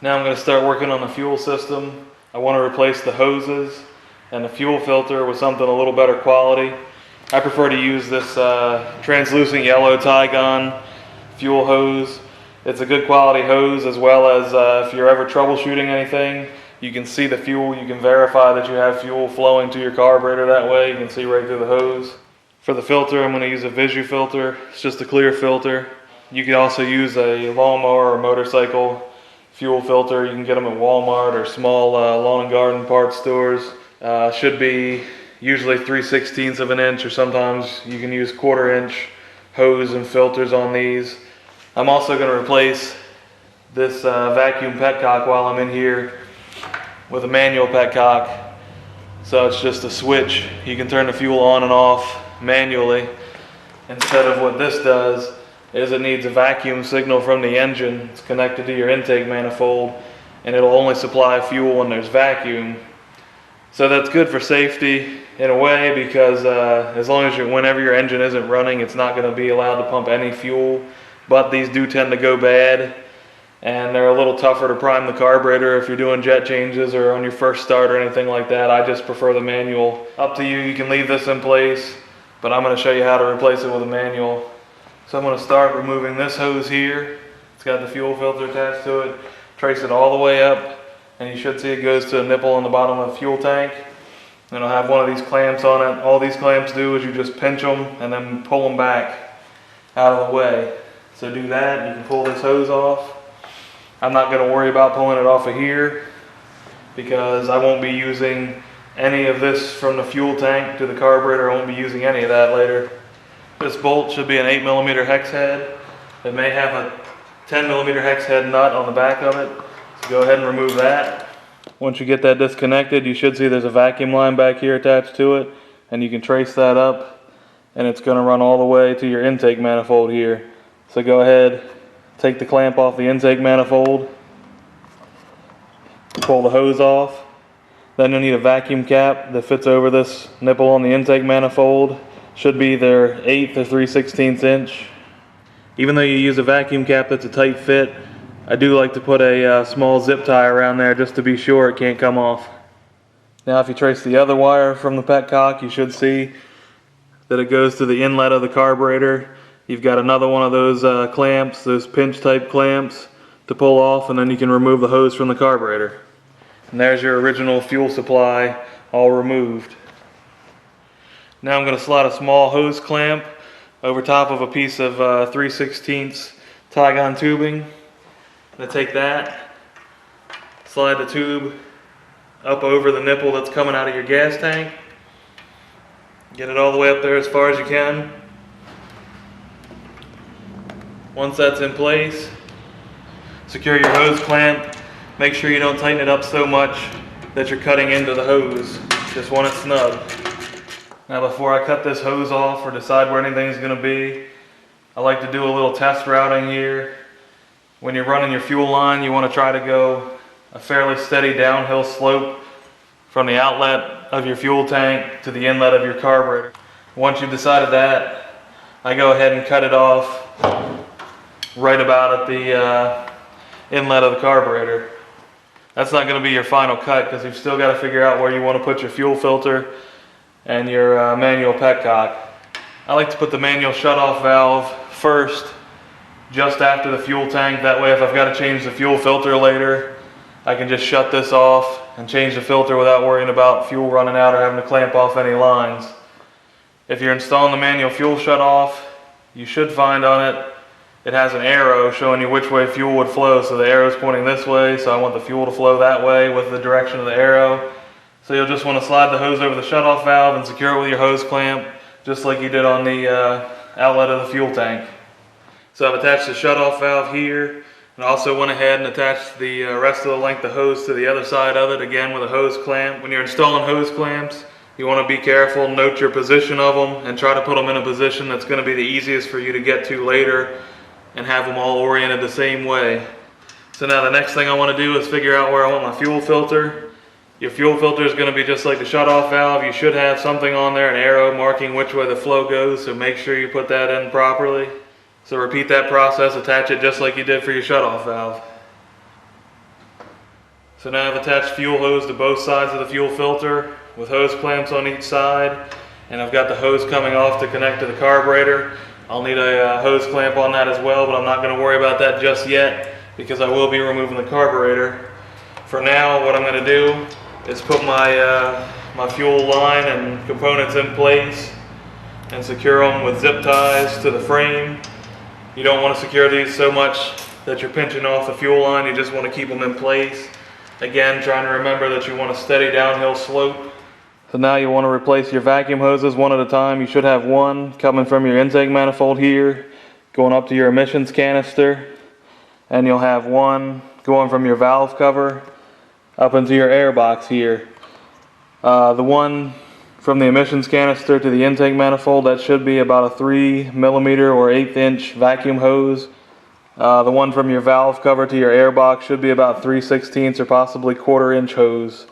Now I'm going to start working on the fuel system. I want to replace the hoses and the fuel filter with something a little better quality. I prefer to use this translucent yellow Tygon fuel hose. It's a good quality hose, as well as if you're ever troubleshooting anything, you can see the fuel. You can verify that you have fuel flowing to your carburetor that way. You can see right through the hose. For the filter, I'm going to use a Visu filter. It's just a clear filter. You can also use a lawnmower or motorcycle fuel filter. You can get them at Walmart or small lawn and garden parts stores. Should be usually 3/16 of an inch, or sometimes you can use 1/4 inch hose and filters on these. I'm also going to replace this vacuum Petcock while I'm in here with a manual Petcock. So it's just a switch. You can turn the fuel on and off manually, instead of what this does is it needs a vacuum signal from the engine. It's connected to your intake manifold, and it'll only supply fuel when there's vacuum. So that's good for safety in a way, because as long as whenever your engine isn't running, it's not going to be allowed to pump any fuel. But these do tend to go bad, and they're a little tougher to prime the carburetor if you're doing jet changes or on your first start or anything like that. I just prefer the manual. Up to you. You can leave this in place, but I'm going to show you how to replace it with a manual. So I'm going to start removing this hose here. It's got the fuel filter attached to it. Trace it all the way up, and you should see it goes to a nipple on the bottom of the fuel tank. And it'll have one of these clamps on it. All these clamps do is you just pinch them and then pull them back out of the way. So do that. You can pull this hose off. I'm not going to worry about pulling it off of here, because I won't be using any of this from the fuel tank to the carburetor. I won't be using any of that later. This bolt should be an 8mm hex head. It may have a 10mm hex head nut on the back of it. So go ahead and remove that. Once you get that disconnected, you should see there's a vacuum line back here attached to it, and you can trace that up, and it's going to run all the way to your intake manifold here. So go ahead, take the clamp off the intake manifold, pull the hose off. Then you'll need a vacuum cap that fits over this nipple on the intake manifold. Should be their 1/8 or 3/16 inch. Even though you use a vacuum cap that's a tight fit, I do like to put a small zip tie around there just to be sure it can't come off. Now if you trace the other wire from the Petcock, you should see that it goes to the inlet of the carburetor. You've got another one of those clamps, those pinch type clamps, to pull off, and then you can remove the hose from the carburetor. And there's your original fuel supply all removed. Now I'm going to slide a small hose clamp over top of a piece of 3/16 Tygon tubing. I'm going to take that, slide the tube up over the nipple that's coming out of your gas tank. Get it all the way up there as far as you can. Once that's in place, secure your hose clamp. Make sure you don't tighten it up so much that you're cutting into the hose. Just want it snug. Now before I cut this hose off or decide where anything's going to be, I like to do a little test routing here. When you're running your fuel line, you want to try to go a fairly steady downhill slope from the outlet of your fuel tank to the inlet of your carburetor. Once you've decided that, I go ahead and cut it off right about at the inlet of the carburetor. That's not going to be your final cut, because you've still got to figure out where you want to put your fuel filter and your manual Petcock. I like to put the manual shutoff valve first, just after the fuel tank. That way if I've got to change the fuel filter later, I can just shut this off and change the filter without worrying about fuel running out or having to clamp off any lines. If you're installing the manual fuel shutoff, you should find on it, it has an arrow showing you which way fuel would flow. So the arrow's pointing this way, so I want the fuel to flow that way with the direction of the arrow. So you'll just want to slide the hose over the shutoff valve and secure it with your hose clamp, just like you did on the outlet of the fuel tank. So I've attached the shutoff valve here, and also went ahead and attached the rest of the length of hose to the other side of it, again with a hose clamp. When you're installing hose clamps, you want to be careful, note your position of them, and try to put them in a position that's going to be the easiest for you to get to later, and have them all oriented the same way. So now the next thing I want to do is figure out where I want my fuel filter. Your fuel filter is going to be just like the shutoff valve. You should have something on there, an arrow marking which way the flow goes, so make sure you put that in properly. So repeat that process, attach it just like you did for your shutoff valve. So now I've attached fuel hose to both sides of the fuel filter with hose clamps on each side, and I've got the hose coming off to connect to the carburetor. I'll need a hose clamp on that as well, but I'm not going to worry about that just yet because I will be removing the carburetor. For now, what I'm going to do is put my my fuel line and components in place and secure them with zip ties to the frame. You don't want to secure these so much that you're pinching off the fuel line. You just want to keep them in place. Again, trying to remember that you want a steady downhill slope. So now you want to replace your vacuum hoses one at a time. You should have one coming from your intake manifold here, going up to your emissions canister, and you'll have one going from your valve cover up into your air box here. The one from the emissions canister to the intake manifold, that should be about a 3mm or 1/8 inch vacuum hose. The one from your valve cover to your air box should be about 3/16 or possibly 1/4 inch hose.